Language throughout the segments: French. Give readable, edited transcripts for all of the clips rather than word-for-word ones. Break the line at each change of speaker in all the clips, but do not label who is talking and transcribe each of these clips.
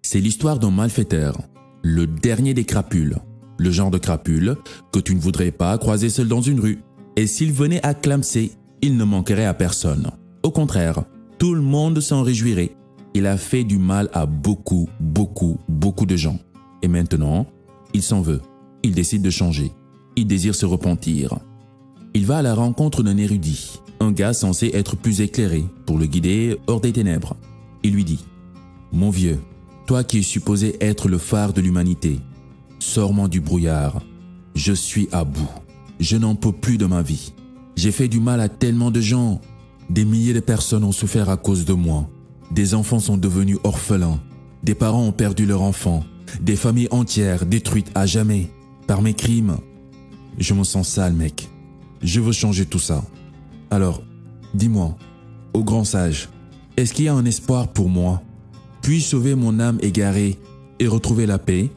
C'est l'histoire d'un malfaiteur, le dernier des crapules, le genre de crapule que tu ne voudrais pas croiser seul dans une rue. Et s'il venait à clamser, il ne manquerait à personne. Au contraire, tout le monde s'en réjouirait. Il a fait du mal à beaucoup de gens. Et maintenant, il s'en veut. Il décide de changer. Il désire se repentir. Il va à la rencontre d'un érudit, un gars censé être plus éclairé pour le guider hors des ténèbres. Il lui dit « Mon vieux, toi qui es supposé être le phare de l'humanité, sors-moi du brouillard. Je suis à bout. Je n'en peux plus de ma vie. J'ai fait du mal à tellement de gens. Des milliers de personnes ont souffert à cause de moi. Des enfants sont devenus orphelins. Des parents ont perdu leurs enfants. Des familles entières détruites à jamais par mes crimes. Je me sens sale, mec. Je veux changer tout ça. Alors, dis-moi, ô grand sage, est-ce qu'il y a un espoir pour moi? Puis-je sauver mon âme égarée et retrouver la paix ?»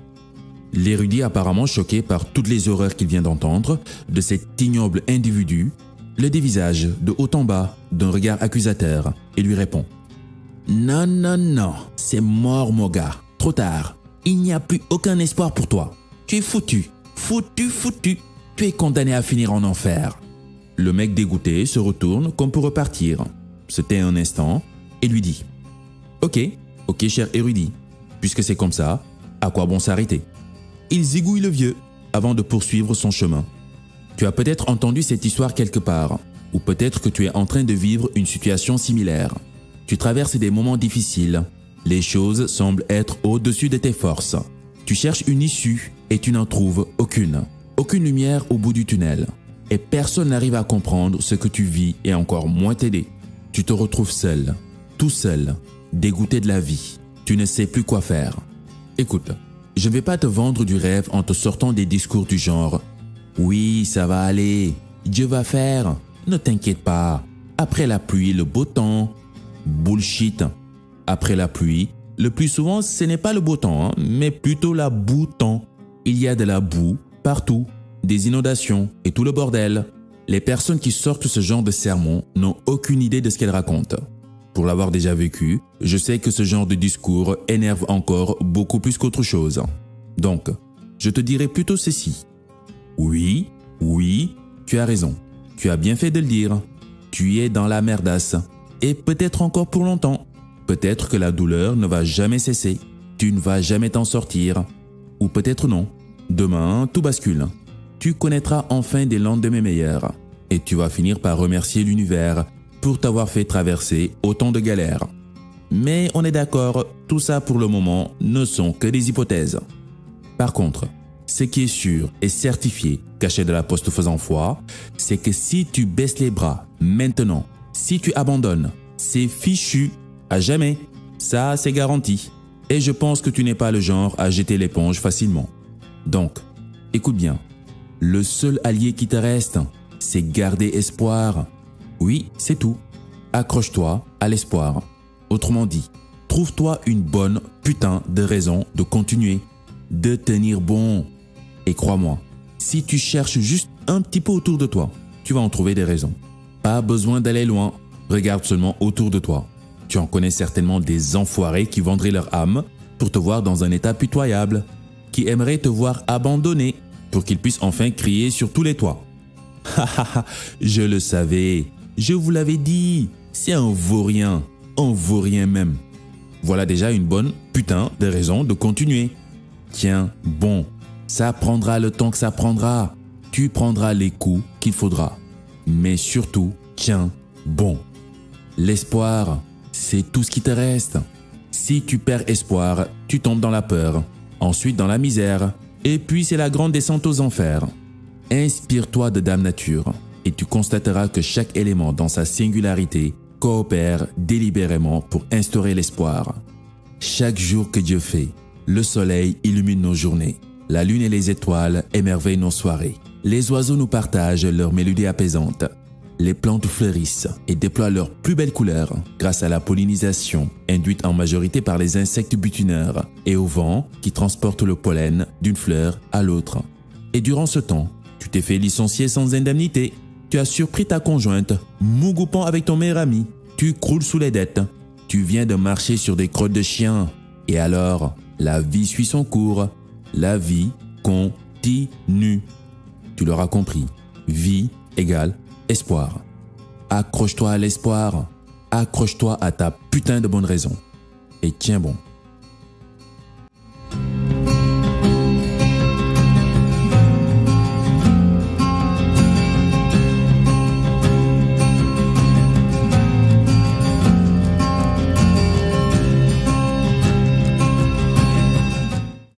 L'érudit, apparemment choqué par toutes les horreurs qu'il vient d'entendre de cet ignoble individu, le dévisage de haut en bas d'un regard accusateur et lui répond « Non, non, non, c'est mort mon gars, trop tard. Il n'y a plus aucun espoir pour toi. Tu es foutu, foutu. Tu es condamné à finir en enfer. » Le mec dégoûté se retourne comme pour repartir, se tait un instant et lui dit « Ok, cher érudit, puisque c'est comme ça, à quoi bon s'arrêter ?» Il zigouille le vieux avant de poursuivre son chemin. Tu as peut-être entendu cette histoire quelque part, ou peut-être que tu es en train de vivre une situation similaire. Tu traverses des moments difficiles, les choses semblent être au-dessus de tes forces. Tu cherches une issue et tu n'en trouves aucune. Aucune lumière au bout du tunnel. Et personne n'arrive à comprendre ce que tu vis et encore moins t'aider. Tu te retrouves seul, tout seul, dégoûté de la vie. Tu ne sais plus quoi faire. Écoute, je ne vais pas te vendre du rêve en te sortant des discours du genre « Oui, ça va aller, Dieu va faire, ne t'inquiète pas, après la pluie, le beau temps. » Bullshit. Après la pluie, le plus souvent ce n'est pas le beau temps, mais plutôt la boue-temps. Il y a de la boue partout, des inondations et tout le bordel. Les personnes qui sortent ce genre de sermon n'ont aucune idée de ce qu'elles racontent. Pour l'avoir déjà vécu, je sais que ce genre de discours énerve encore beaucoup plus qu'autre chose. Donc, je te dirai plutôt ceci. Oui, tu as raison. Tu as bien fait de le dire. Tu es dans la merdasse. Et peut-être encore pour longtemps. Peut-être que la douleur ne va jamais cesser. Tu ne vas jamais t'en sortir. Ou peut-être non. Demain, tout bascule. Tu connaîtras enfin des lendemains meilleurs. Et tu vas finir par remercier l'univers pour t'avoir fait traverser autant de galères. Mais on est d'accord, tout ça pour le moment ne sont que des hypothèses. Par contre, ce qui est sûr et certifié, caché de la poste faisant foi, c'est que si tu baisses les bras maintenant, si tu abandonnes, c'est fichu à jamais. Ça, c'est garanti. Et je pense que tu n'es pas le genre à jeter l'éponge facilement. Donc, écoute bien. Le seul allié qui te reste, c'est garder espoir. Oui, c'est tout. Accroche-toi à l'espoir. Autrement dit, trouve-toi une bonne putain de raison de continuer, de tenir bon. Et crois-moi, si tu cherches juste un petit peu autour de toi, tu vas en trouver des raisons. Pas besoin d'aller loin. Regarde seulement autour de toi. Tu en connais certainement des enfoirés qui vendraient leur âme pour te voir dans un état pitoyable, qui aimeraient te voir abandonné pour qu'ils puissent enfin crier sur tous les toits. Je le savais. Je vous l'avais dit, c'est un vaurien même. Voilà déjà une bonne putain de raison de continuer. Tiens, bon, ça prendra le temps que ça prendra. Tu prendras les coups qu'il faudra. Mais surtout, tiens, bon. L'espoir, c'est tout ce qui te reste. Si tu perds espoir, tu tombes dans la peur, ensuite dans la misère, et puis c'est la grande descente aux enfers. Inspire-toi de Dame Nature. Et tu constateras que chaque élément dans sa singularité coopère délibérément pour instaurer l'espoir. Chaque jour que Dieu fait, le soleil illumine nos journées, la lune et les étoiles émerveillent nos soirées, les oiseaux nous partagent leurs mélodies apaisantes, les plantes fleurissent et déploient leurs plus belles couleurs grâce à la pollinisation induite en majorité par les insectes butineurs et au vent qui transporte le pollen d'une fleur à l'autre. Et durant ce temps, tu t'es fait licencier sans indemnité. Tu as surpris ta conjointe, mougoupant avec ton meilleur ami. Tu croules sous les dettes. Tu viens de marcher sur des crottes de chien. Et alors, la vie suit son cours. La vie continue. Tu l'auras compris. Vie égale espoir. Accroche-toi à l'espoir. Accroche-toi à ta putain de bonne raison. Et tiens bon.